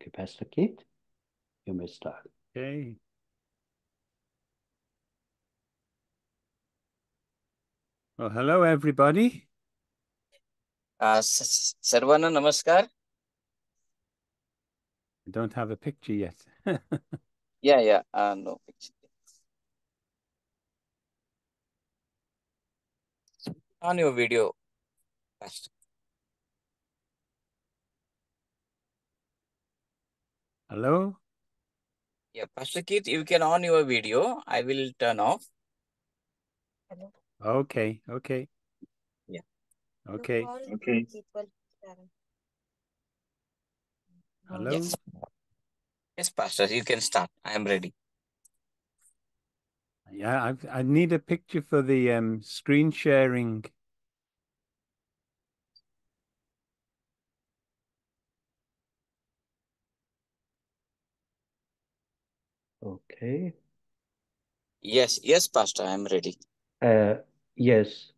Okay, Pastor Keith, you may start. Okay. Well, hello, everybody. सर्वांना नमस्कार. I don't have a picture yet. Yeah, no picture. On your video, Pastor. Hello? Yeah, Pastor Keith, you can on your video. I will turn off. Hello. Okay. Yeah. Okay. Okay. Hello? Yes. Yes, Pastor, you can start. I am ready. Yeah, I need a picture for the screen sharing. Okay. Yes, Pastor, I am ready. Yes,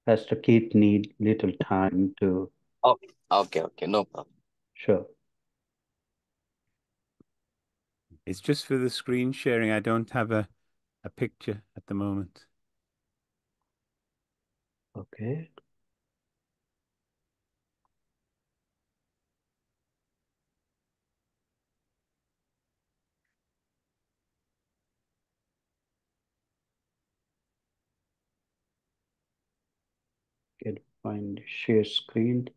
Pastor Keith need little time to. Okay, no problem. Sure. It's just for the screen sharing. I don't have a picture at the moment. Okay. Can find share screen.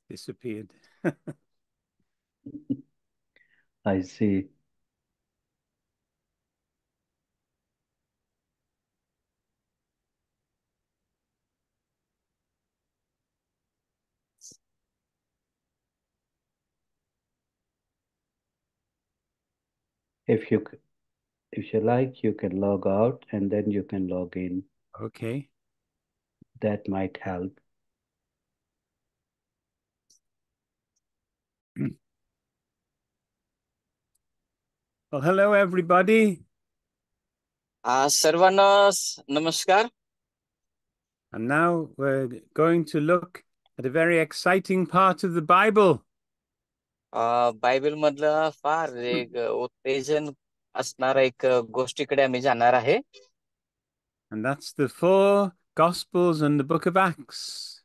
Disappeared. I see. If you like, you can log out and then you can log in. Okay. That might help. Well, hello, everybody. सर्वांना नमस्कार. And now we're going to look at a very exciting part of the Bible. Bible मधलं फार एक उत्तेजन असणारा एक गोष्टीकडे आम्ही जाणार आहे. And that's the 4 Gospels and the book of Acts.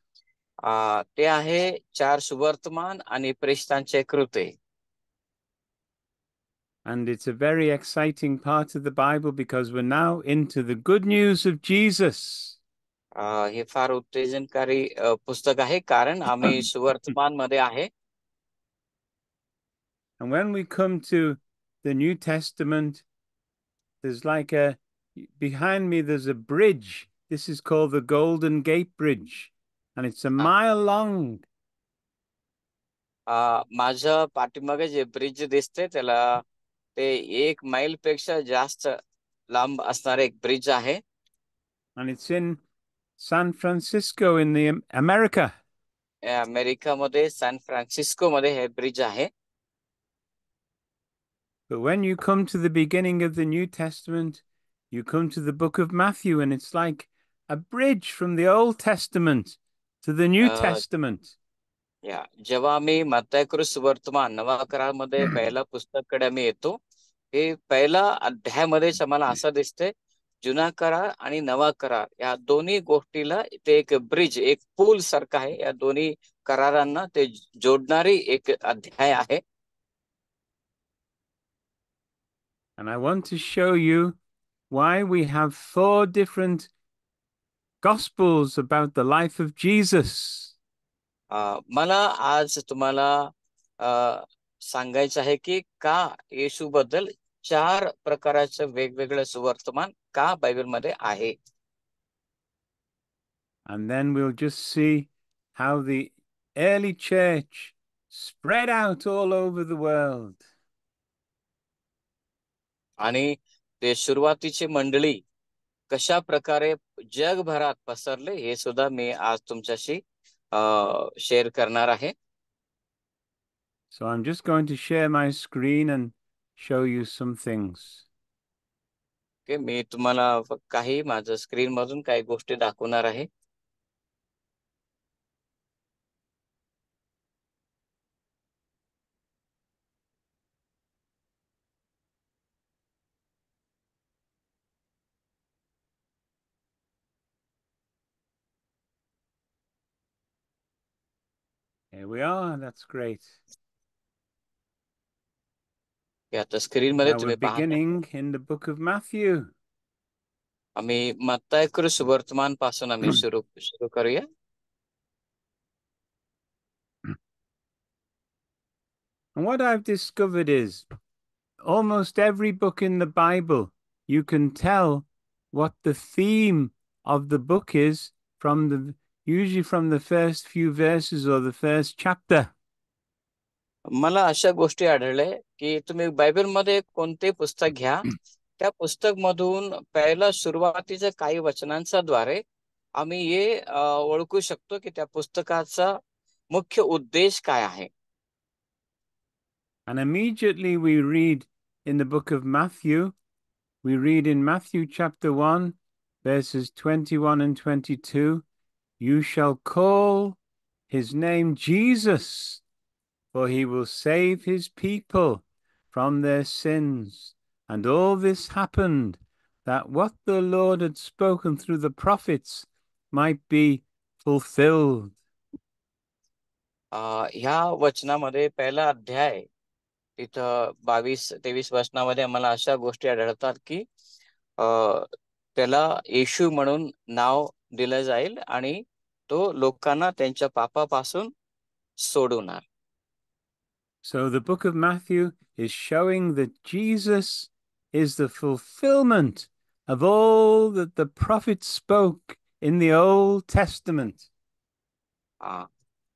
ते आहे 4 सुवर्तमान आणि प्रेषितांचे कृत्ये. And it's a very exciting part of the Bible because we're now into the good news of Jesus. हे फार उत्तेजनकारी पुस्तक आहे कारण आम्ही सुवर्तमान मध्ये आहे. And when we come to the New Testament, there's behind me, there's a bridge. This is called the Golden Gate Bridge, and it's a mile long. माझ्या पाठीमागे जे bridge दिसते त्याला ते 1 मैल पेक्षा जास्त लांब असणारा एक ब्रिज आहे. And it's in San Francisco in the America. America मध्ये सॅन फ्रान्सिस्को मध्ये हे ब्रिज आहे. But when you come to the beginning of the New Testament, you come to the book of Matthew, and it's like a bridge from the Old Testament to the New Testament. जेव्हा आम्ही मत्तय सुवर्तमान नवा करारामध्ये पहिला पुस्तकाकडे आम्ही येतो, हे पहिला अध्यायामध्येच आम्हाला असं दिसते जुना करार आणि नवा करार या दोन्ही गोष्टीला ते एक ब्रिज, एक पूल सारखं आहे. या दोन्ही करारांना ते जोडणारी एक अध्याय आहे. And I want to show you why we have 4 different Gospels about the life of Jesus. मला आज तुम्हाला सांगायचं आहे की का येशूबद्दल 4 प्रकारचं वेगवेगळं सुवर्तमान का बायबलमध्ये आहे. And then we'll just see how the early church spread out all over the world. आणि ते सुरुवातीची मंडळी कशा प्रकारे जगभरात पसरले हे सुद्धा मी आज तुमच्याशी शेअर करणार आहे. So I'm just going to share my screen and show you some things. Okay, मी तुम्हाला काही माझं स्क्रीन मधून काही गोष्टी दाखवणार आहे. Here we are. That's great. आता स्क्रीन मध्ये Now we're तुम्ही पाहता beginning in the book of Matthew. आम्ही मत्ताय सुवर्तमान पासून आम्ही सुरू करूया. And what I've discovered is almost every book in the Bible, you can tell what the theme of the book is usually from the first few verses or the first chapter. मला अशा गोष्टी आढळल्या की तुम्ही बायबलमध्ये कोणते पुस्तक घ्या, त्या पुस्तक मधून पहिला सुरुवातीच्या काही वचनांच्या द्वारे आम्ही हे ओळखू शकतो की त्या पुस्तकाचा मुख्य उद्देश काय आहे. And immediately we read in the book of Matthew, we read in Matthew chapter 1, verses 21 and 22, you shall call his name Jesus, for he will save his people from their sins. And all this happened that what the Lord had spoken through the prophets might be fulfilled. ह्या वचनामध्ये पहिला अध्याय तिथं 22-23 वचनामध्ये आम्हाला अशा गोष्टी आढळतात की त्याला येशू म्हणून नाव दिलं जाईल आणि तो लोकांना त्यांच्या पापापासून सोडवणार. So the book of Matthew is showing that Jesus is the fulfillment of all that the prophets spoke in the Old Testament.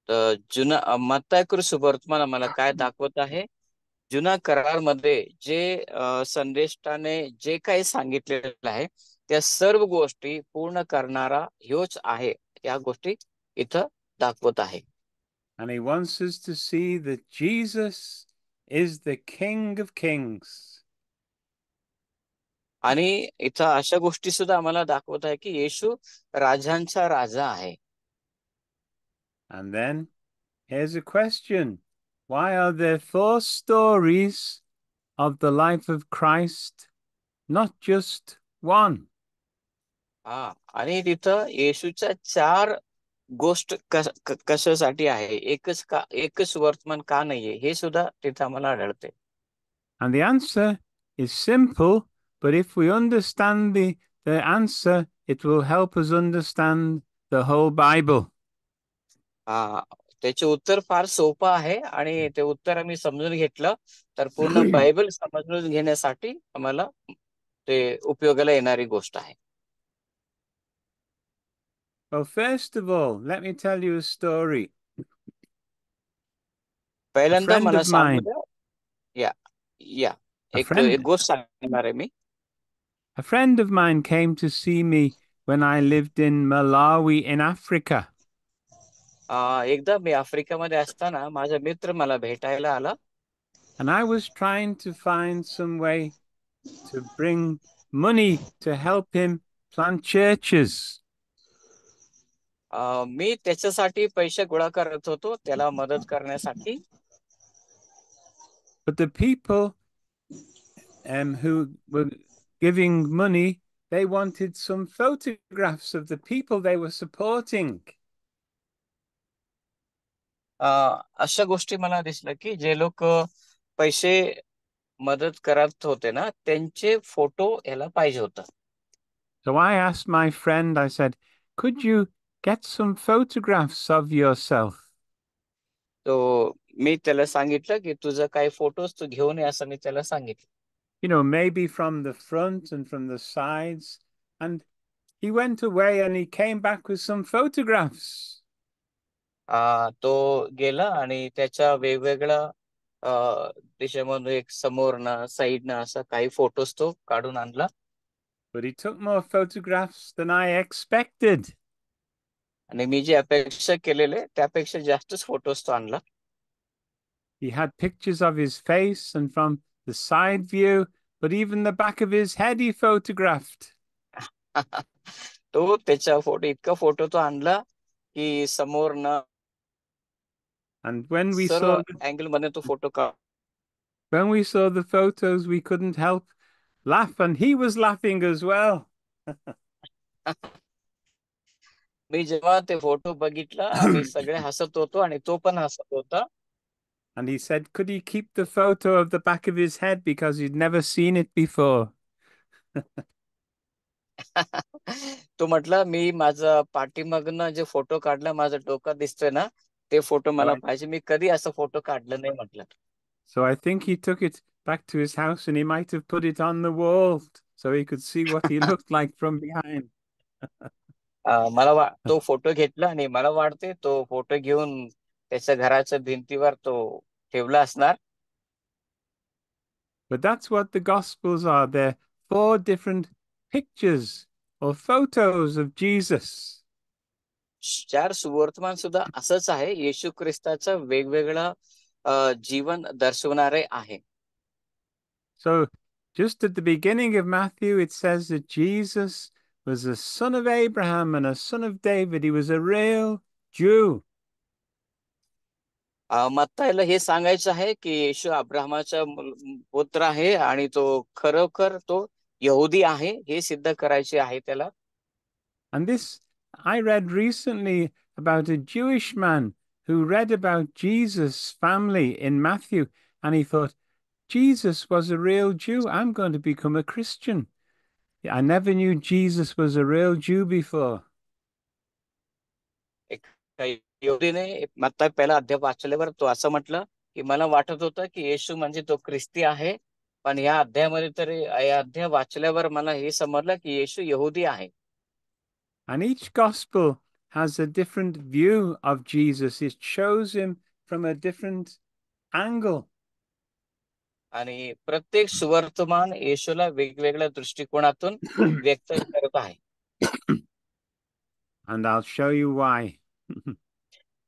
तर जुना मत्ताय सुवर्तमान आम्हाला काय दाखवत आहे, जुना करारमध्ये जे संदेष्टाने जे काही सांगितलेलं आहे त्या सर्व गोष्टी पूर्ण करणारा ह्योच आहे, या गोष्टी इथं दाखवत आहे. And he wants us to see that Jesus is the King of Kings. आणि इथं अशा गोष्टी सुद्धा आम्हाला दाखवत आहे की येशू राजांचा राजा आहे. And then here's a question. Why are there 4 stories of the life of Christ, not just one? आणि तिथं येशूच्या 4 गोष्ट कशासाठी आहे, एकच वर्तमान का नाहीये, हे सुद्धा तिथं आम्हाला आढळते. And the answer is simple, but if we understand the answer, it will help us understand the whole Bible. त्याचे उत्तर फार सोपं आहे आणि ते उत्तर आम्ही समजून घेतलं तर पूर्ण बायबल समजून घेण्यासाठी आम्हाला ते उपयोगाला येणारी गोष्ट आहे. Well, first of all, let me tell you a story. पहिल्यांदा मला सांगू द्या, एक गोष्ट सांगणार आहे मी. A friend of mine came to see me when I lived in Malawi in Africa. एकदा मी आफ्रिकेमध्ये असताना माझा मित्र मला भेटायला आला. And I was trying to find some way to bring money to help him plant churches. मी त्याच्यासाठी पैसे गोळा करत होतो, त्याला मदत करण्यासाठी. But the people who were giving money, they wanted some photographs of the people they were supporting. अशा गोष्टी मला दिसलं की जे लोक पैसे मदत करत होते ना, त्यांचे फोटो याला पाहिजे होता. So I asked my friend, I said, could you get some photographs of yourself? तो मी त्याला सांगितलं की तुझं काही फोटोज तू घेऊन ये, असं मी त्याला सांगितलं. maybe from the front and from the sides. And he went away and he came back with some photographs. तो गेला आणि त्याच्या वेगवेगळ्या दिशेमधून एक समोरनं साईडनं असं काही फोटोज तो काढून आणला. But he took more photographs than I expected. आणि मी जे अपेक्षा केलेले त्यापेक्षा जास्तच फोटोज तो आणला. He had pictures of his face and from the side view, but even the back of his head he photographed. तो त्याचा इतका फोटो तो आणला की समोरनं And when we सर्व saw अँगल मध्ये तो photo the photos, we couldn't help laugh, and he was laughing as well. मी जेव्हा ते फोटो बघितला आम्ही सगळे हसत होतो आणि तो पण हसत होता. And he said, could he keep the photo of the back of his head because he'd never seen it before? तो म्हटला मी माझा पाठीमागनं जे फोटो काढला माझं डोकं दिसतोय ना ते फोटो मला पाहिजे, मी कधी असं फोटो काढलं नाही म्हटलं. So I think he took it back to his house and he might have put it on the wall so he could see what he looked like from behind. तो photo घेतला आणि मला वाटते तो photo घेऊन त्याच्या घराच्या भिंतीवर तो ठेवला असणार. But that's what the Gospels are. They're 4 different pictures or photos of Jesus. 4 सुवर्तमान सुद्धा असंच आहे, येशू ख्रिस्ताचं वेगवेगळं जीवन दर्शवणारे आहे. So just at the beginning of Matthew, it says that Jesus was a son of Abraham and a son of David. He was a real Jew. मत्ताईला हे सांगायचं आहे की येशू अब्राहमाचा पुत्र आहे आणि तो खरोखर तो यहुदी आहे हे सिद्ध करायचे आहे त्याला. And this, I read recently about a Jewish man who read about Jesus' family in Matthew, and he thought, Jesus was a real Jew. I'm going to become a Christian. I never knew Jesus was a real Jew before. एक यहुदीने मत्ता पहिला अध्याय वाचल्यावर तो असं म्हटलं की मला वाटत होतं की येशू म्हणजे तो ख्रिस्ती आहे, पण या अध्यायामध्ये तर या अध्याय वाचल्यावर मला हे समजलं की येशू यहुदी आहे. And each gospel has a different view of Jesus. It shows him from a different angle. आणि प्रत्येक सुवर्तमान येशूला वेगवेगळ्या दृष्टिकोनातून व्यक्त करत आहे. And I'll show you why.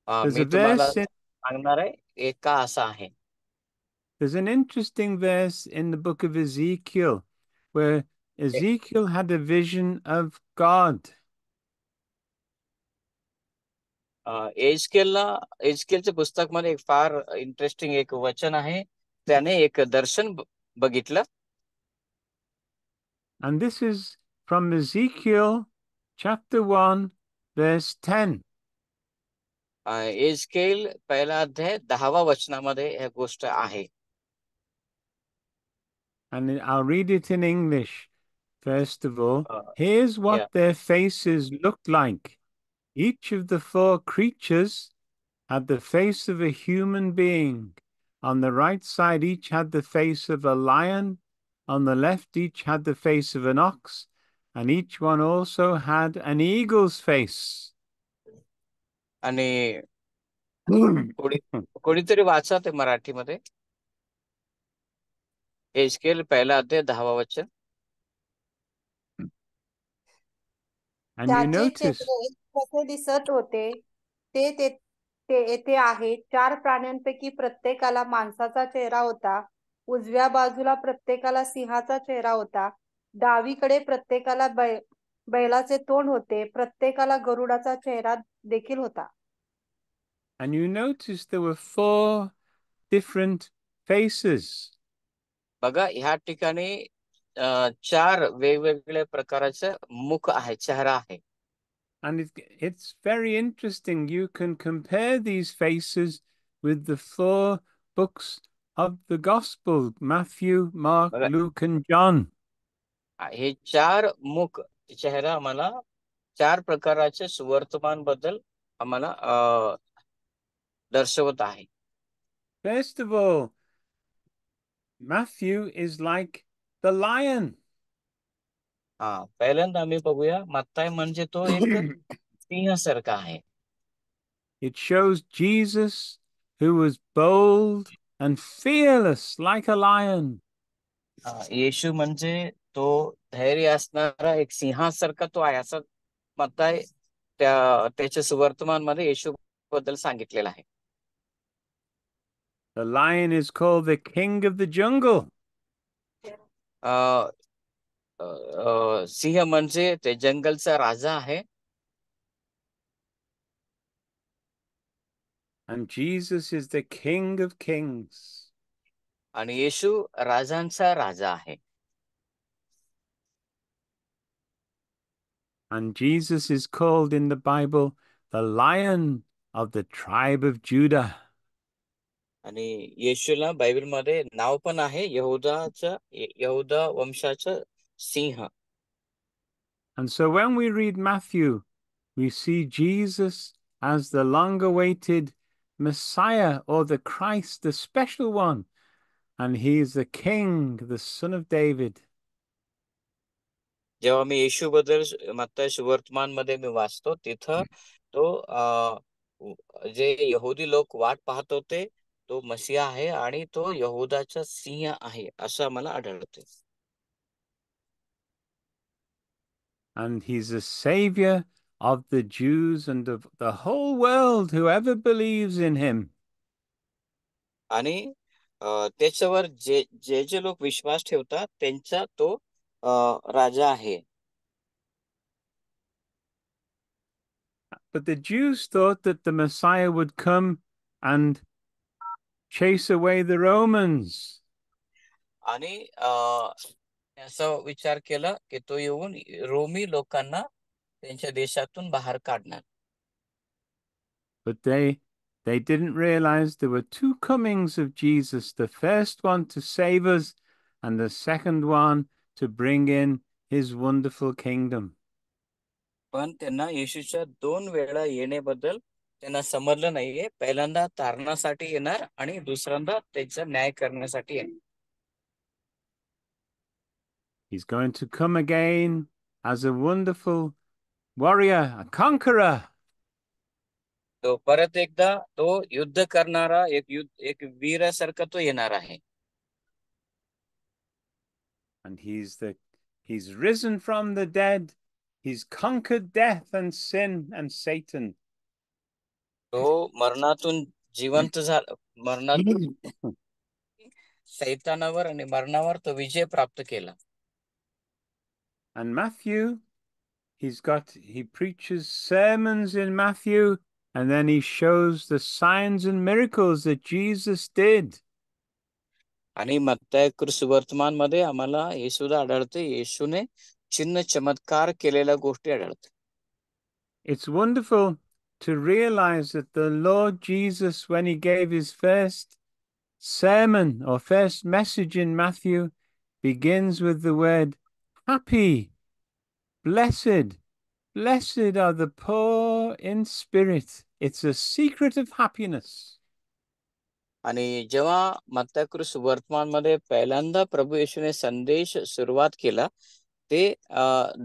मी तुम्हाला सांगणार आहे एक का असा आहे. There's an interesting verse in the book of Ezekiel where Ezekiel had a vision of God. एजकेलच्या पुस्तकमध्ये एक फार इंटरेस्टिंग एक वचन आहे, त्याने एक दर्शन बघितलं. And this is from Ezekiel chapter 1 verse 10. एजकेल पहिला अध्याय 10व्या वचनामध्ये ही गोष्ट आहे. And I'll read it in English. First of all, here's what their faces looked like. Each of the 4 creatures had the face of a human being. On the right side, each had the face of a lion. On the left, each had the face of an ox. And each one also had an eagle's face. आणि कोणीतरी वाचा ते मराठीमध्ये. एजकेल पहिला अध्याय 10वा वचन. And you notice कसे दिसत होते ते येथे आहे. 4 प्राण्यांपैकी प्रत्येकाला माणसाचा चेहरा होता. उजव्या बाजूला प्रत्येकाला सिंहाचा चेहरा होता. डावीकडे प्रत्येकाला बैलाचे तोंड होते. प्रत्येकाला गरुडाचा चेहरा देखील होता. And you notice there were 4 different faces. बघा ह्या ठिकाणी 4 वेगवेगळ्या प्रकारचे मुख आहे, चेहरा आहे. And it's very interesting. You can compare these faces with the 4 books of the Gospel, Matthew, Mark, Luke, and John. हे 4 मुख चेहरा आम्हाला 4 प्रकारचे सुवर्तमान बद्दल आम्हाला दर्शवत आहे. First of all, Matthew is like the lion. पहिल्यांदा आम्ही बघूया मत्ताय म्हणजे तो एक सिंहासारखा आहे. It shows Jesus, who was bold and fearless like a lion. येशू म्हणजे तो धैर्य असणारा एक सिंहासारखा तो आहे असं मत्ताय त्याच्या सुवर्तमान मध्ये येशू बद्दल सांगितलेलं आहे. The lion is called the king of the jungle. Singh म्हणजे ते जंगलचा राजा आहे. And Jesus is the king of kings. आणि येशू राजांचा राजा आहे. And Jesus is called in the Bible the lion of the tribe of Judah. आणि येशूला बायबलमध्ये नाव पण आहे यहूदा वंशाचं Singh. And so when we read Matthew, we see Jesus as the long-awaited Messiah or the Christ, the special one. And he is the king, the son of David. जेव्हा मी येशू बद्दल मत्ताय सुवर्तमान मध्ये मी वाचतो तिथं तो जे यहुदी लोक वाट पाहत होते तो मसीहा आहे आणि तो यहूदाचा सिंह आहे असं मला आढळते. And he's a savior of the Jews and of the whole world, whoever believes in him. आणि त्याच्यावर जे जे जे लोक विश्वास ठेवतात त्यांचा तो राजा आहे. But the Jews thought that the Messiah would come and chase away the Romans. आणि असं विचार केला की तो येऊन रोमी लोकांना त्यांच्या देशातून बाहेर काढणार. But they didn't realize there were two comings of Jesus, the first one to save us and the second one to bring in his wonderful kingdom. पण त्यांना येशूच्या दोन वेळा येण्याबद्दल त्यांना समजलं नाहीये. पहिल्यांदा तारणासाठी येणार आणि दुसऱ्यांदा त्याचा न्याय करण्यासाठी येणार. He's going to come again as a wonderful warrior, a conqueror. तो परत एकदा तो युद्ध करणारा एक वीरासारखा तो येणार आहे. And he's risen from the dead. He's conquered death and sin and Satan. तो मरणातून जिवंत झाला. मरणातून सैतानावर आणि मरणावर तो विजय प्राप्त केला. And Matthew, he preaches sermons in Matthew, and then he shows the signs and miracles that Jesus did. आणि मत्ताय सुवर्तमान मध्ये आम्हाला हे सुद्धा आढळते येशूने चिन्ह चमत्कार केलेल्या गोष्टी आढळते. It's wonderful to realize that the Lord Jesus, when he gave his first sermon or first message in Matthew, begins with the word happy, blessed. Blessed are the poor in spirit. It's a secret of happiness. आणि जेव्हा मत्ताय सुवर्तमान मध्ये पहिल्यांदा प्रभू येशूने संदेश सुरुवात केला ते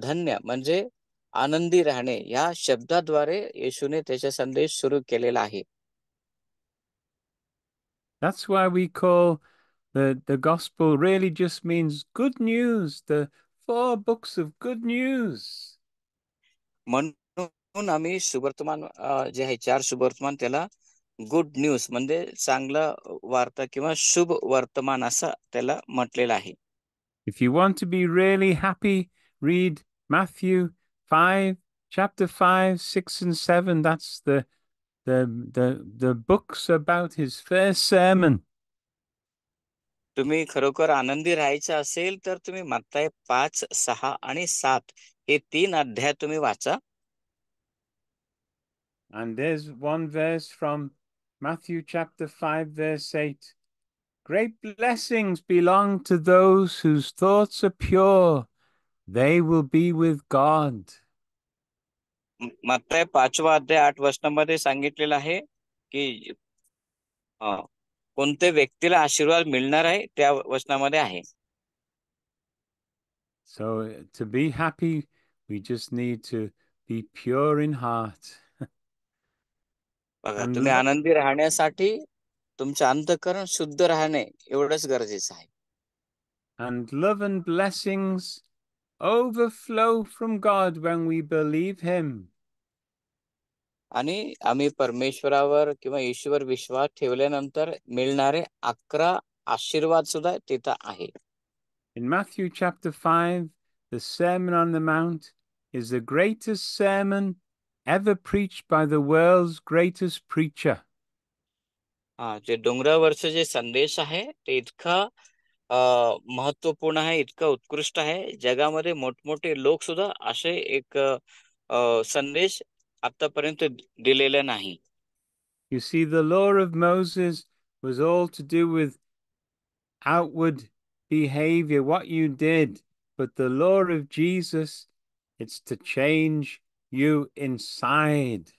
धन्य म्हणजे आनंदी राहणे या शब्दाद्वारे येशूने त्याचा संदेश सुरू केलेला आहे. That's why we call the gospel really just means good news, the 4 books of good news. म्हणून आम्ही सुवर्तमान जे आहे 4 सुवर्तमान त्याला गुड न्यूज म्हणजे चांगला वार्ता किंवा शुभ वर्तमान असं त्याला म्हटलेलं आहे. If you want to be really happy, read Matthew 5, chapter 5, 6, and 7. That's the books about his first sermon. तुम्ही खरोखर आनंदी राहायचं असेल तर तुम्ही मत्ताय 5, 6 आणि 7 हे 3 अध्याय तुम्ही वाचा. And there's one verse from Matthew chapter 5, verse 8. Great blessings belong to those whose thoughts are pure. They will be with God. मत्ताय 5वा अध्याय 8 वचनामध्ये सांगितलेलं आहे की कोणत्या व्यक्तीला आशीर्वाद मिळणार आहे त्या वचनामध्ये आहे. So to be happy, we just need to be pure in heart. बघा, And तुम्ही lo- आनंदी राहण्यासाठी तुमचं अंतःकरण शुद्ध राहणे एवढंच गरजेचं आहे. and love and blessings overflow from God when we believe Him. आणि आम्ही परमेश्वरावर किंवा ईश्वर विश्वास ठेवल्यानंतर मिळणारे 11 आशीर्वाद सुद्धा तिथं आहे. In Matthew chapter 5, the Sermon on the Mount is the greatest sermon ever preached by the world's greatest preacher. जे डोंगरावरचं जे संदेश आहे ते इतका महत्वपूर्ण आहे, इतका उत्कृष्ट आहे. जगामध्ये मोठमोठे लोक सुद्धा असे एक संदेश आतापर्यंत दिलेला नाही. You see, the law of Moses was all to do with outward behavior, what you did. But the law of Jesus, it's to change you inside.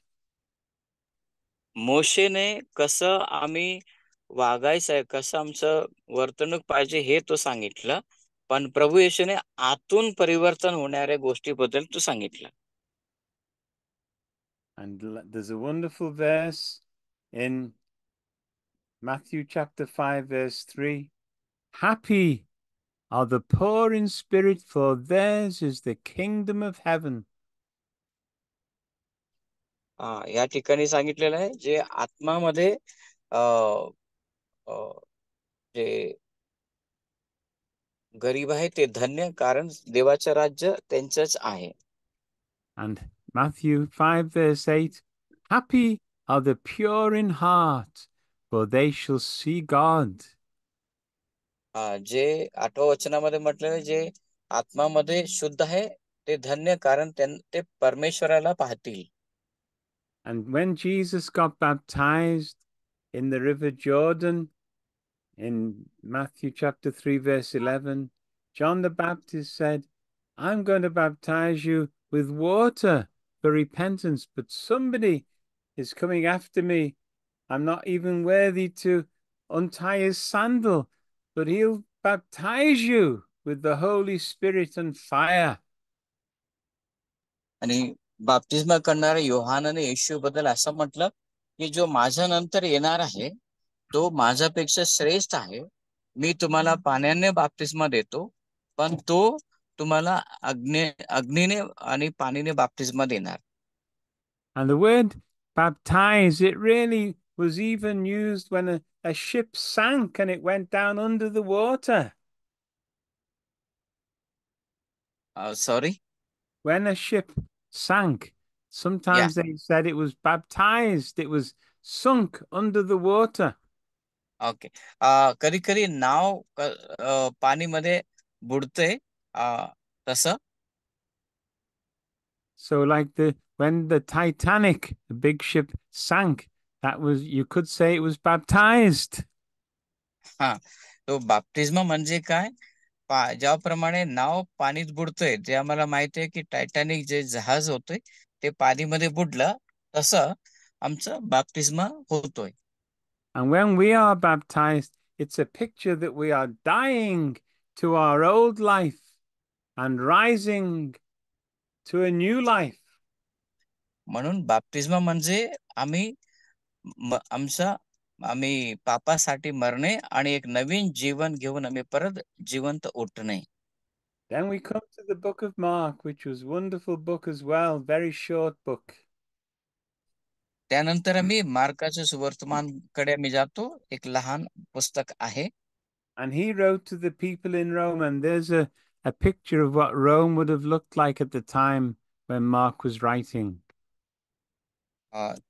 मोशेने कसं आम्ही वागायचंय, कसं आमचं वर्तणूक पाहिजे हे तो सांगितलं, पण प्रभू येशूने आतून परिवर्तन होणाऱ्या गोष्टीबद्दल तो सांगितलं. And there's a wonderful verse in Matthew chapter 5, verse 3. Happy are the poor in spirit, for theirs is the kingdom of heaven. या ठिकाणी सांगितलेलं आहे, जे आत्मामध्ये जे गरीब आहे ते धन्य, कारण देवाचं राज्य त्यांचंच आहे. And Matthew 5, verse 8. Happy are the pure in heart, for they shall see God. जे 8व्या वचनामध्ये म्हटलेलं, जे आत्मामध्ये शुद्ध आहे ते धन्य, कारण ते परमेश्वराला पाहतील. And when Jesus got baptized in the river Jordan, in Matthew chapter 3, verse 11, John the Baptist said, I'm going to baptize you with water for repentance, but somebody is coming after me. I'm not even worthy to untie his sandal, but he'll baptize you with the Holy Spirit and fire. आणि बाप्तिस्मा करणाऱ्या योहानाने येशू बद्दल असं म्हटलं की जो माझ्या नंतर येणार आहे तो माझ्यापेक्षा श्रेष्ठ आहे. मी तुम्हाला पाण्याने बाप्तिस्मा देतो, पण तो तुम्हाला अग्नीने आणि पाणीने बाप्तिस्मा देणार. And the word baptize, it really was even used when a ship sank and it went down under the water. Sorry? When a ship sank, sometimes they said it was baptized, it was sunk under the water. Okay. कधी कधी नाव पाणीमध्ये बुडते तसं. So like when the Titanic, the big ship, sank, that was, you could say it was baptized. हा, तो बाप्तिस्मा म्हणजे काय? ज्याप्रमाणे नाव पाणीत बुडतंय, जे आम्हाला माहिती आहे की टायटॅनिक जे जहाज होतंय ते पाणीमध्ये बुडलं, तसं आमचं बाप्तिस्मा होतोय. And when we are baptized, it's a picture that we are dying to our old life and rising to a new life. म्हणून बाप्तिस्मा म्हणजे आम्ही पापासाठी मरणे आणि एक नवीन जीवन घेऊन आम्ही परत जिवंत उठणे. Then we come to the book of Mark, which was a wonderful book as well, very short book. त्यानंतर आम्ही मार्काच्या सुवर्तमानकडे आम्ही जातो, एक लहान पुस्तक आहे. And he wrote to the people in Rome, and there's a picture of what Rome would have looked like at the time when Mark was writing.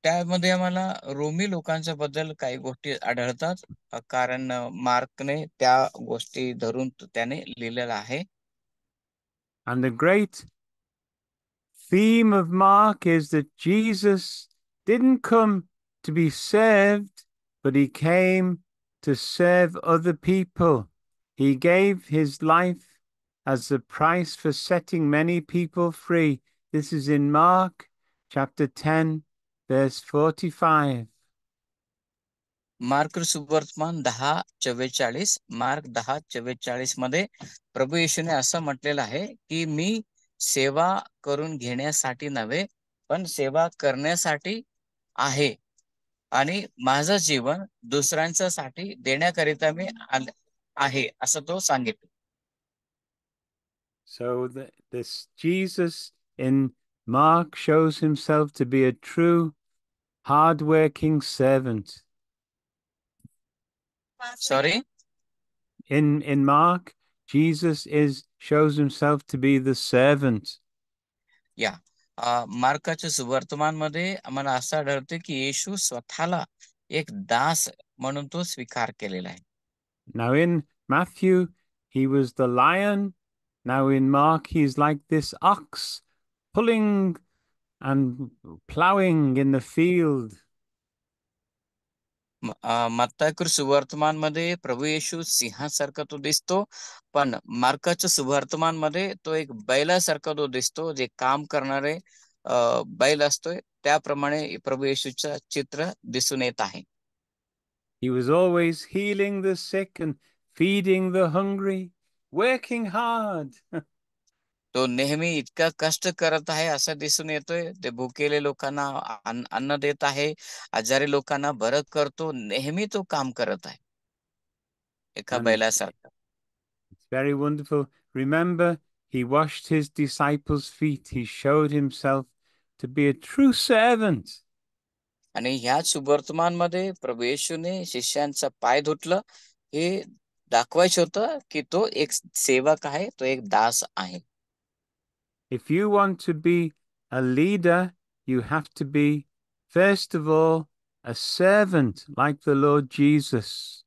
त्यामध्ये आम्हाला रोमी लोकांच्या बद्दल काही गोष्टी आढळतात, कारण मार्कने त्या गोष्टी धरून त्याने लिहिलेला आहे. And the great theme of Mark is that Jesus didn't come to be served, but he came to serve other people. He gave his life as the price for setting many people free. This is in Mark chapter 10, verse 45. Mark सुवर्तमान 10:44, mark 10:44 मध्ये प्रभू येशूने असं म्हटलेलं आहे की मी सेवा करून घेण्यासाठी नव्हे पण सेवा करण्यासाठी आहे आणि माझं जीवन दुसऱ्यांच्यासाठी देण्याकरिता मी आहे असं तो सांगितलं. So this Jesus in Mark shows himself to be a true, hard-working servant. Sorry? In Mark, Jesus shows himself to be the servant. या मार्काच्या सुवर्तमान मध्ये आम्हाला असं आढळतं की येशू स्वतःला एक दास म्हणून तो स्वीकार केलेला आहे. Now in Matthew, he was the lion. Now in Mark, he's like this ox pulling and plowing in the field. मत्ताय सुवर्तमान मध्ये प्रभू येशू सिंहासारखा तो दिसतो, पण मार्काच्या सुवर्तमान मध्ये तो एक बैलासारखा तो दिसतो, जे काम करणारे बैल असतोय त्याप्रमाणे प्रभू येशूचं चित्र दिसून येत आहे. He was always healing the sick and feeding the hungry, working hard. तो नेहमी इतका कष्ट करत आहे असं दिसून येतोय. ते भुकेले लोकांना अन्न देत आहे, आजारी लोकांना बरं करतो, नेहमी तो काम करत आहे एका And बैलासारखा. it's very wonderful. Remember, he washed his disciples' feet. He showed himself to be a true servant. आणि ह्याच सुवर्तमान मध्ये प्रभू येशूने शिष्यांचा पाय धुतलं. हे दाखवायचं होतं की तो एक सेवक आहे, तो एक दास आहे. If you want to be a leader, you have to be, first of all, a servant like the Lord Jesus.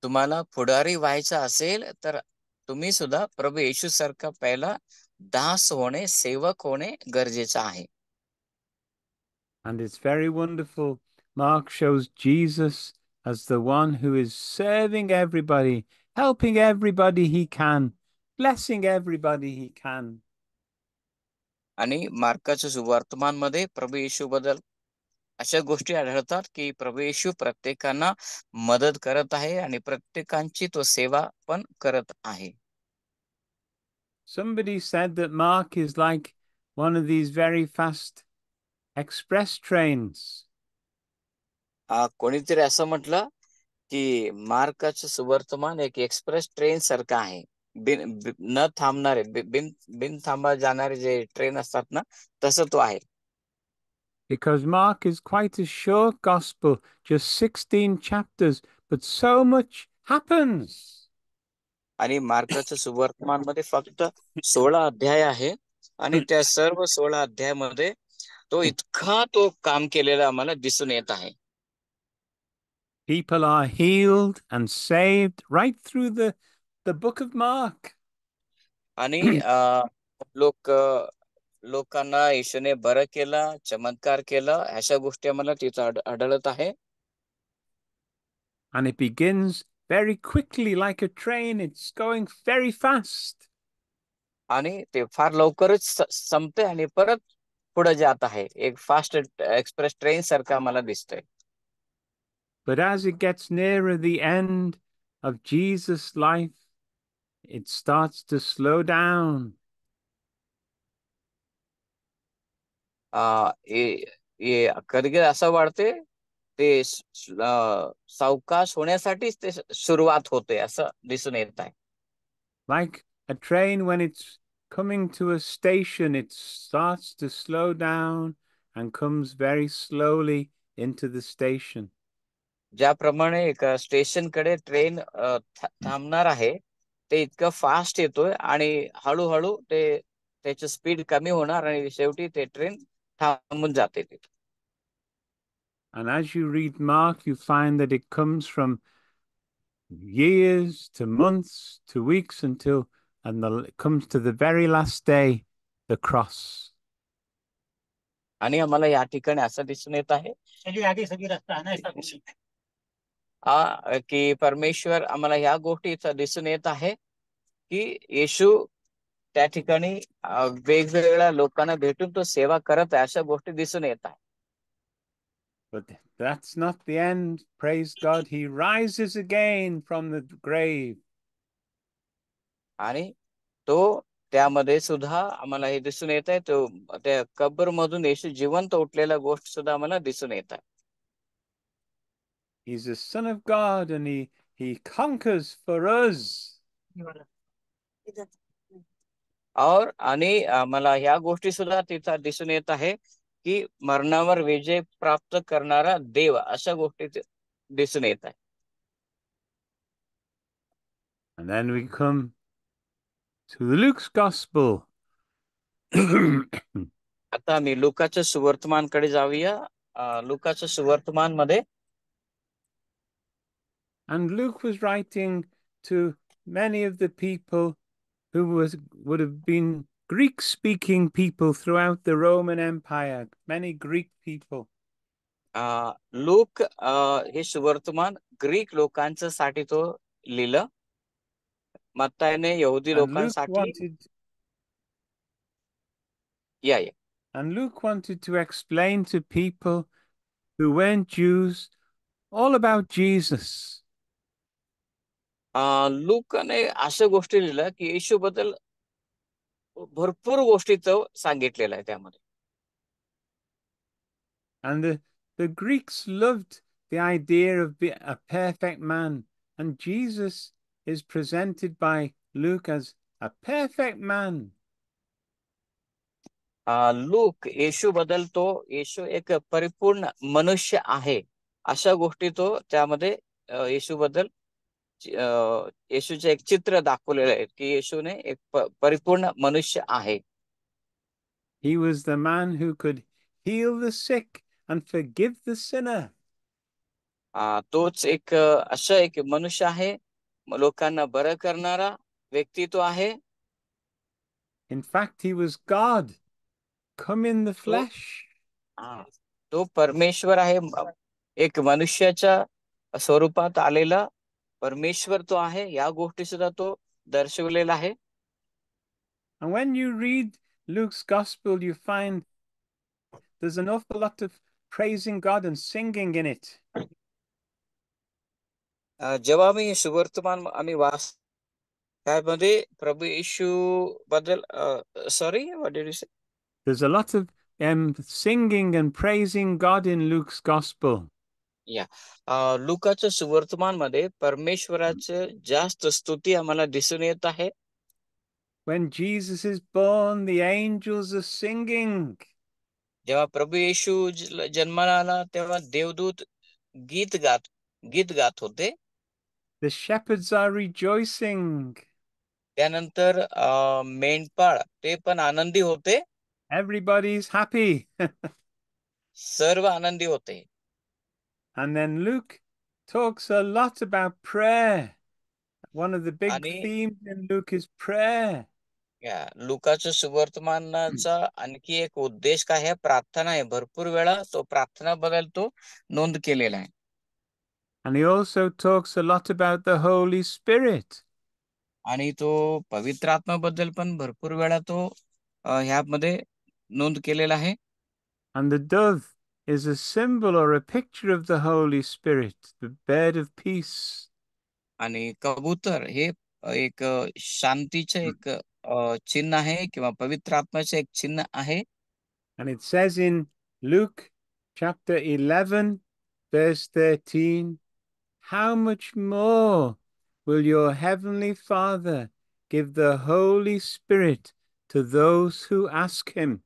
तुम्हाला पुढारी व्हायचं असेल तर तुम्ही सुद्धा प्रभू येशू सारखा पहिला दास होणे, सेवक होणे गरजेचं आहे. And it's very wonderful. Mark shows Jesus as the one who is serving everybody, helping everybody he can, blessing everybody he can. आणि मार्काच्या सुवर्तमान मध्ये प्रभू येशू बद्दल अशा गोष्टी आढळतात की प्रभू येशू प्रत्येकांना मदत करत आहे आणि प्रत्येकांची तो सेवा पण करत आहे. Somebody said that Mark is like one of these very fast express trains. कोणीतरी असं म्हटलं की मार्काचं सुवर्तमान एक एक्सप्रेस ट्रेन सारखं आहे. न थांबणारे बिन थांबा जाणारे जे ट्रेन असतात ना, तसं तो आहे. Because Mark is quite a short gospel, just 16 chapters, but so much happens. आणि मार्काचं सुवर्तमान मध्ये फक्त 16 अध्याय आहे आणि त्या सर्व 16 अध्यायामध्ये तो इतका तो काम केलेला आम्हाला दिसून येत आहे. People are healed and saved right through the book of Mark. आणि लोकांना येशूने बरं केलं, चमत्कार केला, अशा गोष्टी आम्हाला तिथं आढळत आहे. And it begins very quickly like a train. It's going very fast. आणि ते फार लवकरच संपते आणि परत पुढे जात आहे. एक फास्ट एक्सप्रेस ट्रेन सारखं आम्हाला दिसतंय. But as it gets nearer the end of Jesus' life, it starts to slow down. कधी कधी असं वाटते ते सावकाश होण्यासाठीच ते सुरुवात होते असं दिसून येत आहे. Like a train, when it's coming to a station, it starts to slow down and comes very slowly into the station. ज्याप्रमाणे एक स्टेशन कडे ट्रेन थांबणार आहे, ते इतकं फास्ट येतोय आणि हळूहळू त्याची स्पीड कमी होणार आणि शेवटी ते ट्रेन थांबून जाते. And as you read Mark, you find that it comes from years to months to weeks and it comes to the very last day, the cross. आणि आम्हाला या ठिकाणी असं दिसून येत आहे की परमेश्वर आम्हाला ह्या गोष्टीचा दिसून येत आहे की येशू त्या ठिकाणी वेगवेगळ्या लोकांना भेटून तो सेवा करत आहे, अशा गोष्टी दिसून येत आहे. But that's not the end. Praise God. He rises again from the grave. आणि तो त्यामध्ये सुद्धा आम्हाला हे दिसून येत आहे, तो त्या कब्र मधून येशू जिवंत उठलेला गोष्ट सुद्धा आम्हाला दिसून येत आहे. He's the Son of God and he conquers for us. और आणि मला ह्या गोष्टी सुद्धा तिथं दिसून येत आहे की मरणावर विजय प्राप्त करणारा देव, अशा गोष्टी दिसून येत आहे. And then we come to Luke's Gospel. आता आम्ही लुकाच्या सुवर्तमानकडे जाऊया. लुकाच्या सुवर्तमान मध्ये And Luke was writing to many of the people who would have been Greek-speaking people throughout the Roman Empire, many Greek people. Luke हे सुवर्तमान ग्रीक लोकांसाठी तो लिहिलं. मत्तायने यहुदी And Luke लोकांसाठी wanted, या and Luke wanted to explain to people who weren't Jews all about Jesus. लूकने अशा गोष्टी लिहिल्या की येशू बद्दल भरपूर गोष्टी तो सांगितलेला आहे त्यामध्ये. And the Greeks loved the idea of a perfect man. And Jesus is presented by Luke as a perfect man. Look येशू बद्दल तो येशू एक परिपूर्ण मनुष्य आहे अशा गोष्टी तो त्यामध्ये येशू बद्दल येशूचे एक चित्र दाखवलेलं आहे की येशूने एक परिपूर्ण मनुष्य आहे. He was the man who could heal the sick and forgive the sinner. तोच एक असं एक मनुष्य आहे, लोकांना बरं करणारा व्यक्ती तो आहे. In fact, he was God, come in the flesh. तो परमेश्वर आहे, एक मनुष्याच्या स्वरूपात आलेला परमेश्वर तो आहे. या गोष्टी सुद्धा तो दर्शवलेला आहे. And when you read Luke's gospel, you find there's an awful lot of praising God and singing in it. जेव्हा आम्ही सुवर्तमान आम्ही त्यामध्ये प्रभू येशू बद्दल सॉरी व्हॉट डिड यू से? There's a lot of singing and praising God in Luke's gospel. लुकाच्या सुवर्तमान मध्ये परमेश्वराचे जास्त स्तुती आम्हाला दिसून येत आहे. When Jesus is born, the angels are singing. जेव्हा प्रभू येशू जन्माला आला तेव्हा देवदूत गीत गात होते. The shepherds are rejoicing. त्यानंतर मेंढपाळ ते पण आनंदी होते. Everybody's happy. सर्व आनंदी होते. And then Luke talks a lot about prayer. One of the big themes in Luke is prayer. लुकाच्या सुवर्तमानाचा आणखी एक उद्देश काय आहे? प्रार्थना आहे. भरपूर वेळा तो प्रार्थना बद्दल तो नोंद केलेला आहे. And he also talks a lot about the Holy Spirit. आणि तो पवित्र आत्म्याबद्दल पण भरपूर वेळा तो ह्यामध्ये नोंद केलेला आहे. And the dove is a symbol or a picture of the Holy Spirit, the bird of peace. आणि कबूतर हे एक शांतीचे एक चिन्ह आहे किंवा पवित्र आत्म्याचे एक चिन्ह आहे. And it says in Luke chapter 11 verse 13, how much more will your heavenly Father give the Holy Spirit to those who ask him?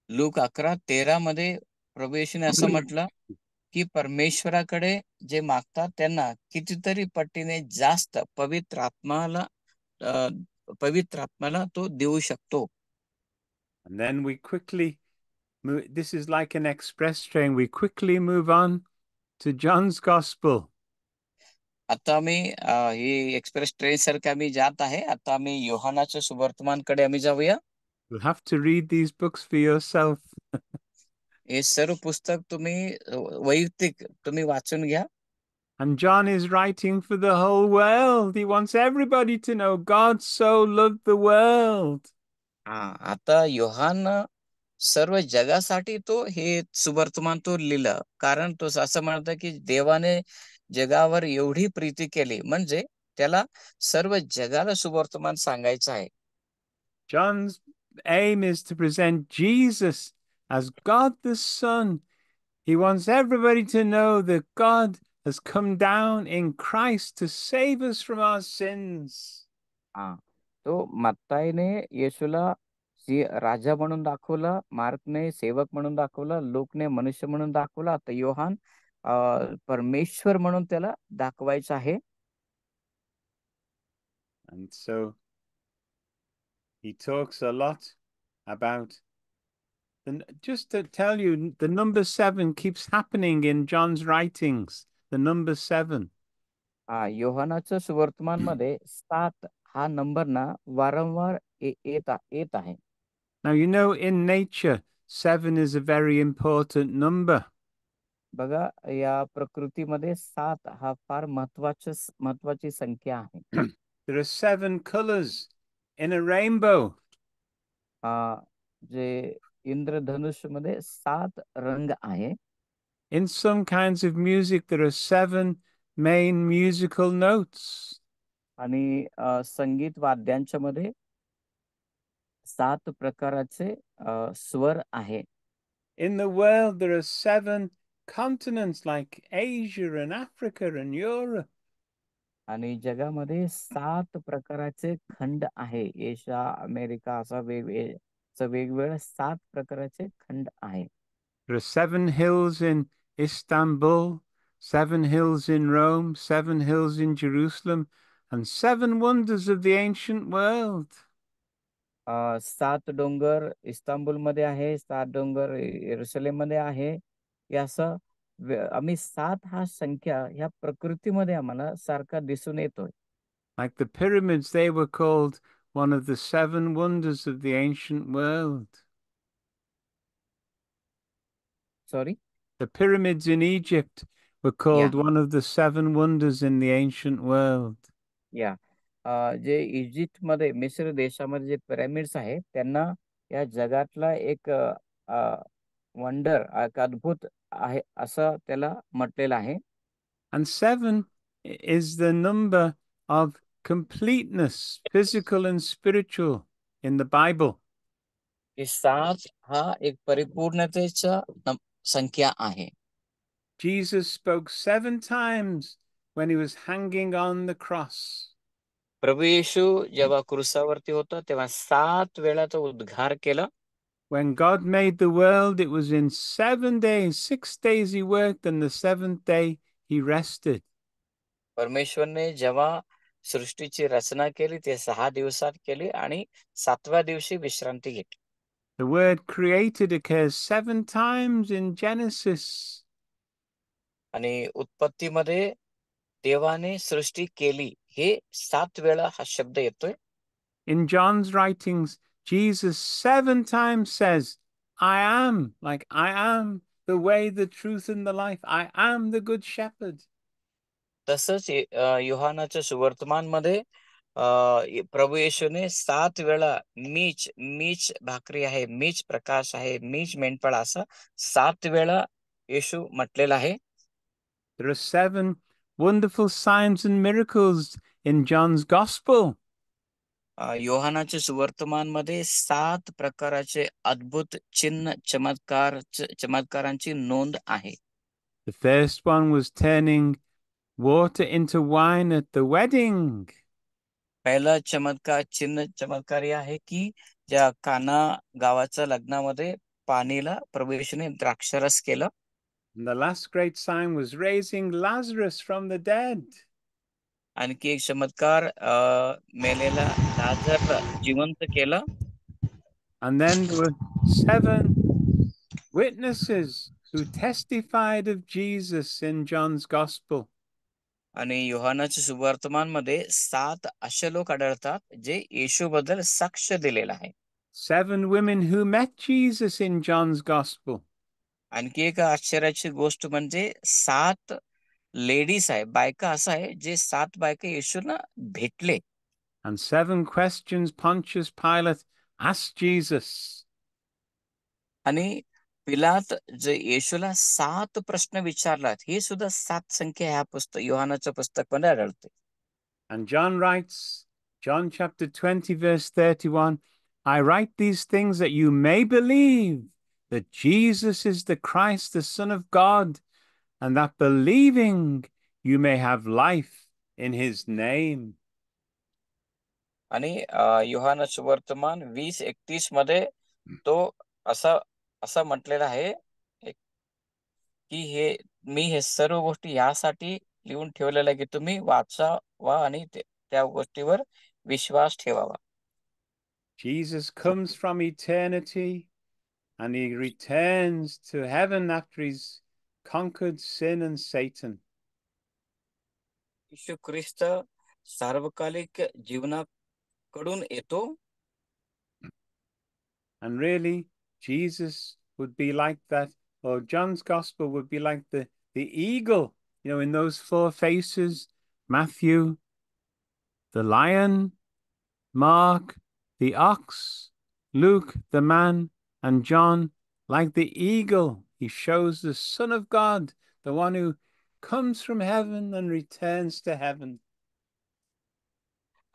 Look 11:13 मध्ये प्रभू येशूने असं म्हटलं की परमेश्वराकडे जे मागतात त्यांना कितीतरी पटीने जास्त पवित्र आत्म्याला तो देऊ शकतो. And then we quickly move, this is like an express train, we quickly move on to John's Gospel. आता आम्ही ही एक्सप्रेस ट्रेन सारखं आम्ही जात आहे. आता आम्ही योहानाच्या सुवर्तमानकडे आम्ही जाऊया. You'll have to read these books for yourself. हे सर्व पुस्तक तुम्ही वैयक्तिक तुम्ही वाचून घ्या. And John is writing for the whole world. He wants everybody to know God so loved the world. आता योहान सर्व जगासाठी तो हे सुवर्तमान तो लिहिलं, कारण तो असं म्हणतं की देवाने जगावर एवढी प्रीती केली, म्हणजे त्याला सर्व जगाला सुवर्तमान सांगायचं आहे. John's aim is to present Jesus as God the Son. He wants everybody to know that God has come down in Christ to save us from our sins. हा, तो मत्ताईने येशूला राजा म्हणून दाखवलं, मार्कने सेवक म्हणून दाखवलं, लोकने मनुष्य म्हणून दाखवला, तर योहान परमेश्वर म्हणून त्याला दाखवायचं आहे. And so he talks a lot about, and just to tell you, the number 7 keeps happening in John's writings. The number 7. योहानाच्या सुवर्तमान मध्ये 7 हा नंबर ना वारंवार येत आहे. Now, you know, in nature, 7 is a very important number. बघा, या प्रकृतीमध्ये 7 हा फार महत्वाची संख्या आहे. There are 7 colors in a rainbow. जे इंद्रधनुष मध्ये 7 रंग आहे. In some kinds of music, there are 7 main musical notes. आणि संगीत वाद्यांच्या मध्ये 7 प्रकाराचे स्वर आहे. In the world, there are 7 continents like Asia and Africa and Europe. आणि जगामध्ये 7 प्रकाराचे खंड आहे. एशिया, अमेरिका असा वेगवेगळ्या 7 प्रकाराचे खंड आहे. There are 7 hills in Istanbul, 7 hills in Rome, 7 hills in Jerusalem, and 7 wonders of the ancient world. 7 डोंगर इस्तांबुलमध्ये आहे, 7 डोंगर येरुशलेममध्ये आहे. हे असं आम्ही 7 हा संख्या ह्या प्रकृतीमध्ये आम्हाला सारखा दिसून येतोय. Like the pyramids, they were called one of the 7 wonders of the ancient world. Sorry? The pyramids in Egypt were called one of the 7 wonders in the ancient world. या जे इजिप्तमध्ये, मिस्र देशामध्ये जे पिरॅमिड्स आहेत, त्यांना या जगातला एक वंडर, एक अद्भुत आहे असं त्याला म्हटलेलं आहे. And 7 is the number of completeness, physical and spiritual, in the Bible. 7 हा एक परिपूर्णतेचा संख्या आहे. Jesus spoke 7 times when he was hanging on the cross. प्रभू येशू जेव्हा क्रूसावरती होता तेव्हा 7 वेळा तो उद्गार केला. When God made the world, it was in 7 days. 6 days he worked, and the 7th day he rested. परमेश्वरने जेव्हा सृष्टीची रचना केली ते 6 दिवसात केली आणि 7व्या दिवशी विश्रांती घेतली. The word created occurs 7 times in Genesis. आणि उत्पत्तीमध्ये देवाने सृष्टी केली हे 7 वेळा हा शब्द येतोय. In John's writings, Jesus 7 times says, I am, like I am the way, the truth, and the life. I am the good shepherd. तसंच योहानाच्या सुवर्तमान मध्ये प्रभू येशूने 7 वेळा मीच भाकरी आहे, मीच प्रकाश आहे, मीच मेंढपाळ असं 7 वेळा येशू म्हटलेला आहे. There are 7 wonderful signs and miracles in John's gospel. योहानाच्या सुवर्तमान मध्ये 7 प्रकाराचे अद्भुत चिन्ह चमत्कारांची नोंद आहे. The first one was turning water into wine at the wedding. पहिला चमत्कारी आहे की ज्या काना गावाच्या लग्नामध्ये पाणीला प्रभू येशूने द्राक्षरस केलं. And the last great sign was raising Lazarus from the dead. आणखी एक चमत्कार मेलेला लाजर जिवंत केलं. And then there were 7 witnesses who testified of Jesus in John's gospel. आणि योहानाच्या सुवर्तमान मध्ये 7 असे लोक आढळतात जे येशू बद्दल साक्ष दिलेला आहे. 7 women who met Jesus in John's gospel. आणखी एक आश्चर्याची गोष्ट म्हणजे 7 लेडीज आहे, बायका असं आहे जे 7 बायका येशूला भेटले. And 7 questions Pontius Pilate asked Jesus. आणि पिलात जे येशूला 7 प्रश्न विचारलात, ही सुद्धा 7 संख्या ह्या योहानाच्या पुस्तकामध्ये आढळते. And John writes, John chapter 20, verse 31, I write these things that you may believe that Jesus is the Christ, the Son of God, and that believing you may have life in his name. आणि योहानाचे वर्तमान 20:31 मध्ये तो असा असा म्हटलेला आहे की मी हे सर्व गोष्टी यासाठी लिहून ठेवलेल्या की तुम्ही वाचावा आणि त्या गोष्टीवर विश्वास ठेवावा. Jesus comes from eternity and he returns to heaven after he's conquered sin and Satan. येशू ख्रिस्त सार्वकालिक जीवनाकडून येतो. And really, Jesus would be like that, or John's gospel would be like the eagle, in those 4 faces, Matthew, the lion, Mark, the ox, Luke, the man, and John, like the eagle, he shows the Son of God, the one who comes from heaven and returns to heaven.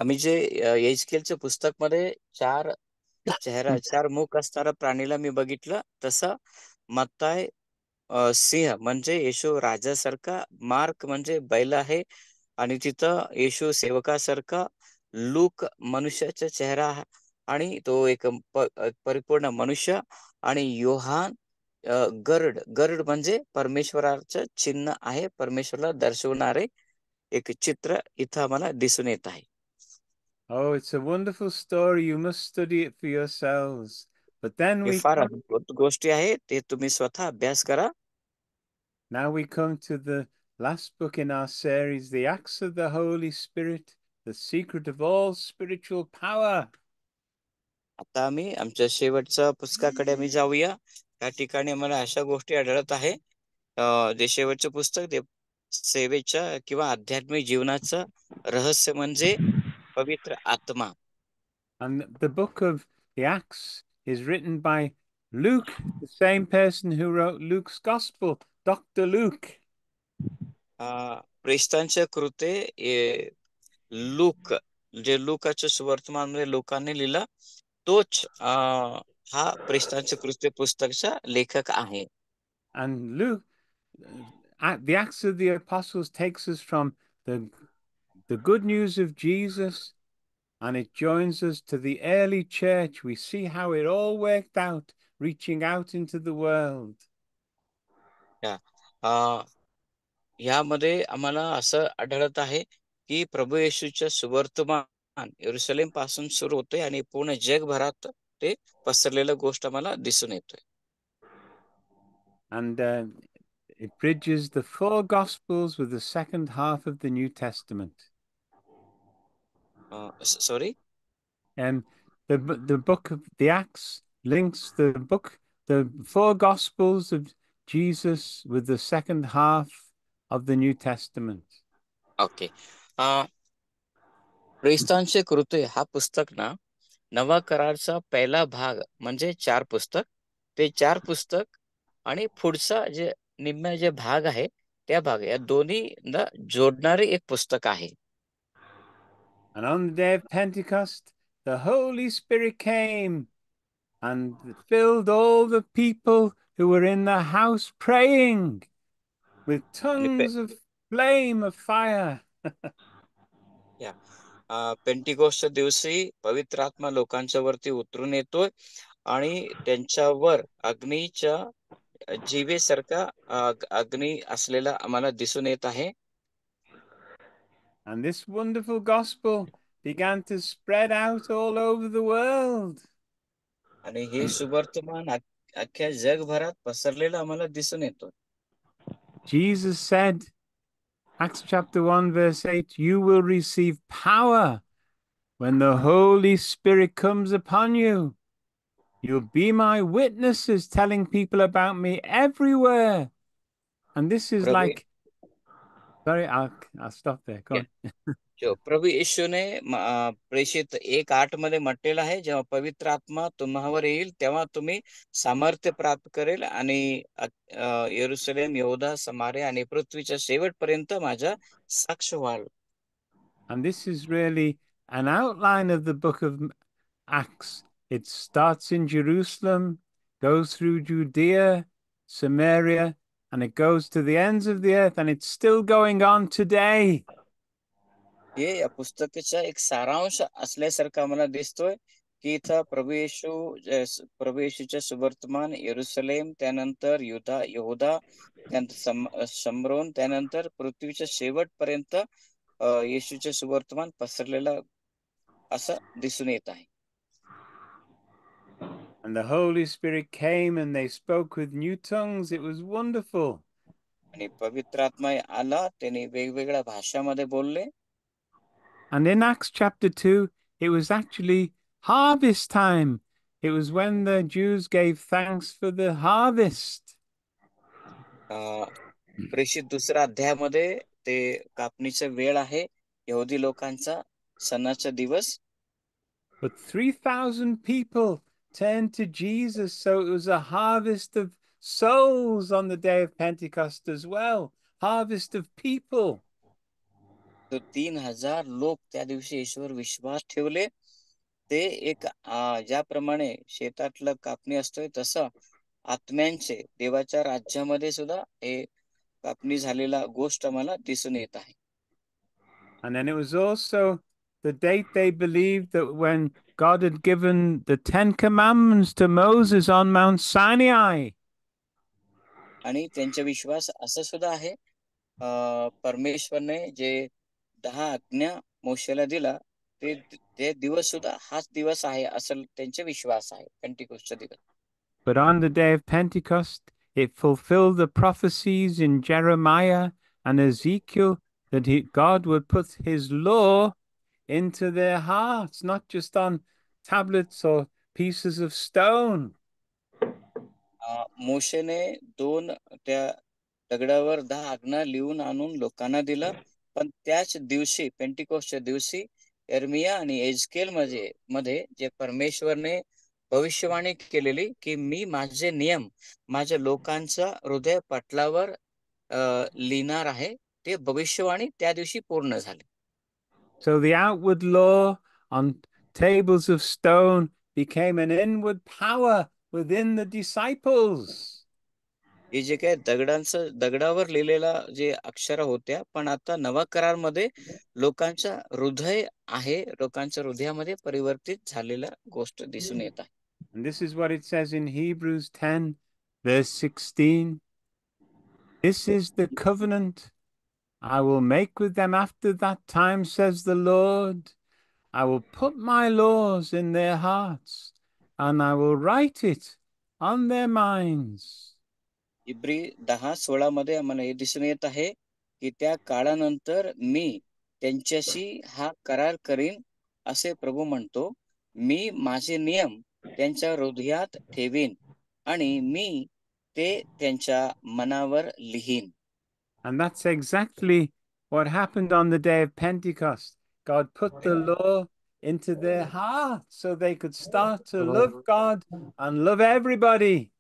आम्ही जे येजकेलच्या पुस्तकमध्ये 4 मुख असणाऱ्या प्राणीला मी बघितलं, तसं मत्ताय सिंह म्हणजे येशू राजासारखा, mark म्हणजे बैल आहे आणि तिथं येशू सेवकासारखा, लूक मनुष्याचा चेहरा आणि तो एक परिपूर्ण मनुष्य, आणि योहान गरुड म्हणजे परमेश्वराचं चिन्ह आहे, परमेश्वराला दर्शवणारे एक चित्र इथं आम्हाला दिसून येत आहे. Oh, it's a wonderful story. You must study it for yourselves. But then हे फार अद्भुत गोष्टी आहेत, ते तुम्ही स्वतः अभ्यास करा. Now we come to the last book in our series, the Acts of the Holy Spirit, the secret of all spiritual power. आता आम्ही आमच्या शेवटच्या पुस्तकाकडे आम्ही जाऊया. त्या ठिकाणी मला अशा गोष्टी आढळत आहे, जे शेवटचं पुस्तक ते सेवेच्या किंवा आध्यात्मिक जीवनाचं रहस्य म्हणजे पवित्र आत्मा. And the book of the Acts is written by Luke, the same person who wrote Luke's Gospel, Dr. Luke. प्रेषितांच्या कृते लूक, जे लूकाच्या सुवर्तमानमध्ये लोकांनी लिहिला, तोच हा प्रेषितांच्या कृत्य पुस्तकाचा लेखक आहे. And Luke, the Acts of the Apostles takes us from the good news of Jesus, and it joins us to the early church. We see how it all worked out, reaching out into the world. यामध्ये आम्हाला असं आढळत आहे की प्रभू येशूच्या सुवर्तमान यरूशलेम पासून सुरू होते आणि पूर्ण जगभरात ते पसरलेलं गोष्ट आम्हाला दिसून येतोय. And it bridges the 4 Gospels with the second half of the New Testament. Sorry? And the book of the Acts links the 4 Gospels of Jesus with the second half of the New Testament. Okay. प्रेषितांचे कृत्य हा पुस्तक ना, नवा करारचा पहिला भाग म्हणजे 4 पुस्तक, ते 4 पुस्तक आणि पुढचा जे निम्म्या जे भाग आहे त्या भाग, या दोन्ही जोडणारे एक पुस्तक आहे. And on the day of Pentecost, the Holy Spirit came and filled all the people who were in the house praying with tongues of flame of fire. पेंटिकोस्टच्या दिवशी पवित्र आत्मा लोकांच्या वरती उतरून येतोय आणि त्यांच्यावर अग्नीच्या जीवेसारखा अग्नी असलेला आम्हाला दिसून येत आहे. And this wonderful gospel began to spread out all over the world. आणि हे सुवर्तमान अख्ख्या जगभरात पसरलेलं आम्हाला दिसून येतो. Jesus said, Acts chapter 1 verse 8, you will receive power when the Holy Spirit comes upon you. You'll be my witnesses, telling people about me everywhere. And this is like, sorry, I'll stop there. Go on. जो प्रभू येशूने प्रेषित 1:8 मध्ये म्हटलेलं आहे, जेव्हा पवित्र आत्मा तुम्हावर येईल तेव्हा तुम्ही सामर्थ्य प्राप्त करेल आणि यरूशलेम, यहूदा, समार्या आणि पृथ्वीच्या शेवटपर्यंत माझा साक्ष व्हाल. And this is really an outline of the book of Acts. It starts in Jerusalem, goes through Judea, Samaria, and it goes to the ends of the earth, and it's still going on today. हे या पुस्तकाचा एक सारांश असल्यासारखं आम्हाला दिसतोय की इथं प्रभू येशूच्या सुवर्तमान यरूशलेम, त्यानंतर यहूदा, त्यानंतर शमरोन, त्यानंतर पृथ्वीच्या शेवटपर्यंत येशूचे सुवर्तमान पसरलेलं असं दिसून येत आहे. And the Holy Spirit came and they spoke with new tongues. It was wonderful. आणि पवित्र आत्मा आला, त्याने वेगवेगळ्या भाषामध्ये बोलले. And in Acts chapter 2, it was actually harvest time. It was when the Jews gave thanks for the harvest. प्रेषित 2ऱ्या अध्यायामध्ये ते कापणीचा वेळ आहे, यहुदी लोकांचा सणाचा दिवस. But 3,000 people turned to Jesus, so it was a harvest of souls on the day of Pentecost as well. Harvest of people. तो 3,000 लोक त्या दिवशी ईश्वर विश्वास ठेवले. ते एक ज्याप्रमाणे शेतातलं कापणी असतोय तसं आत्म्यांचे देवाच्या राज्यामध्ये सुद्धा हे कापणी झालेला गोष्ट मला दिसून येत आहे. And then it was also the date they believed that when God had given the 10 commandments to Moses on Mount Sinai. आणि त्यांचा विश्वास असं सुद्धा आहे, परमेश्वरने जे 10 आज्ञा मोशेला दिला ते दिवस सुद्धा हाच दिवस आहे असं त्यांचा विश्वास आहे, पेंटिकोस्टचा दिवस. But on the day of Pentecost, it fulfilled the prophecies in Jeremiah and Ezekiel that God would put his law into their hearts, not just on tablets or pieces of stone. मोशेने 2 त्या दगडावर 10 आज्ञा लिहून आणून लोकांना दिलं, पण त्याच दिवशी पेंटिकोस्टच्या दिवशी यर्मिया आणि एजकेल मध्ये जे परमेश्वरने भविष्यवाणी केलेली की मी माझे नियम माझ्या लोकांच्या हृदय पटलावर लिहिणार आहे, ते भविष्यवाणी त्या दिवशी पूर्ण झाली. So the outward law on tables of stone became an inward power within the disciples. हे जे काय दगडावर लिहिलेला जे अक्षर होत्या, पण आता नवा करारमध्ये लोकांच्या हृदय आहे, लोकांच्या हृदयामध्ये परिवर्तित झालेला गोष्ट दिसून येत आहे. And this is what it says in Hebrews 10 verse 16. This is the covenant I will make with them after that time, says the Lord. I will put my laws in their hearts and I will write it on their minds. इब्री 10:16 मध्ये आम्हाला हे दिसून येत आहे की त्या काळानंतर मी त्यांच्याशी हा करार करीन, असे प्रभू म्हणतो. मी माझे नियम त्यांच्या हृदयात ठेवीन आणि मी ते त्यांच्या मनावर लिहीन. And that's exactly what happened on the day of Pentecost. God put the law into their hearts so they could start to love God and love everybody.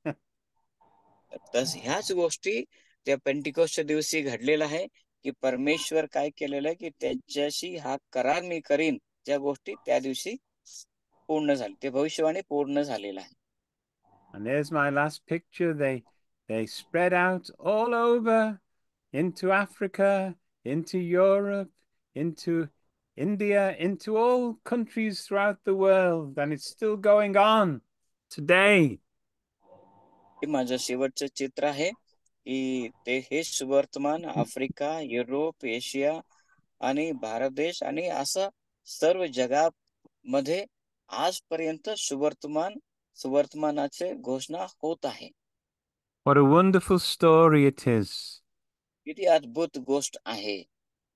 तस ह्याच गोष्टी त्या पेंटिकोस्टच्या दिवशी घडलेला आहे की परमेश्वर काय केलेलं आहे की त्यांच्याशी हा करार मी करीन, ज्या गोष्टी त्या दिवशी पूर्ण झाली, ते भविष्यवाणी पूर्ण झालेला आहे. And there's my last picture. They spread out all over into Africa, into Europe, into India, into all countries throughout the world, and it's still going on today. हे माझं शेवटचं चित्र आहे की ते हे सुवर्तमान आफ्रिका, युरोप, एशिया आणि भारत देश आणि असं सर्व जगामध्ये आजपर्यंत सुवर्तमानाचे घोषणा होत आहे. What a wonderful story it is. किती अद्भुत गोष्ट आहे.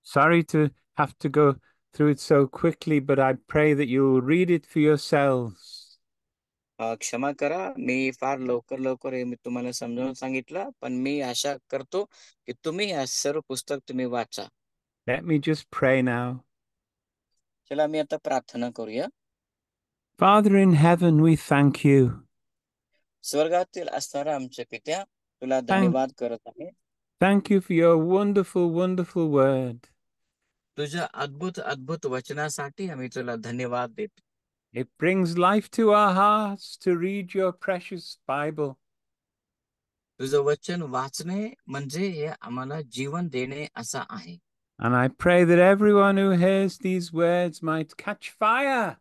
Sorry to have to go through it so quickly, but I pray that you will read it for yourselves. क्षमा करा, मी फार लवकर हे मी तुम्हाला समजावून सांगितलं, पण मी आशा करतो की तुम्ही हे सर्व पुस्तक तुम्ही वाचा. Let me just pray now. चला मी आता प्रार्थना करूया. Father in heaven, we thank you. स्वर्गातील असणारा आमच्या पित्या, तुला Thank, धन्यवाद करत आहे. thank you for your wonderful, wonderful word. तुझ्या अद्भुत अद्भुत वचनासाठी आम्ही तुला धन्यवाद देतो. It brings life to our hearts to read your precious Bible. तुझं वचन वाचणे म्हणजे हे आम्हाला जीवन देणे असं आहे. And I pray that everyone who hears these words might catch fire.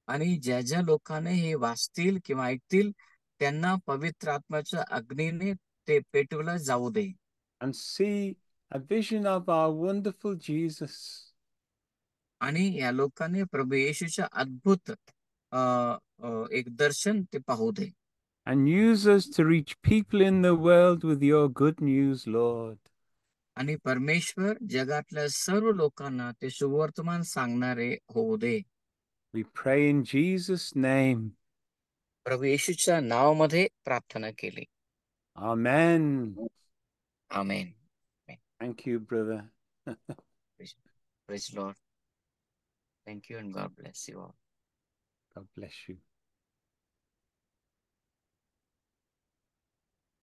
आणि ज्या ज्या लोकांनी हे वाचतील किंवा ऐकतील त्यांना पवित्र आत्म्याच्या अग्नीने ते पेटवलं जाऊ दे. And see a vision of our wonderful Jesus. आणि या लोकांनी प्रभू येशूच्या अद्भुत एक दर्शन ते पाहू दे. And use us to reach people in the world with your good news, Lord. आणि परमेश्वर जगातल्या सर्व लोकांना ते सुवर्तमान सांगणारे होऊ दे. We pray in Jesus' name. प्रभू येशूच्या नावामध्ये प्रार्थना केली. Amen. Amen. Thank you, brother. Praise Lord. Thank you and God bless you all. God bless you.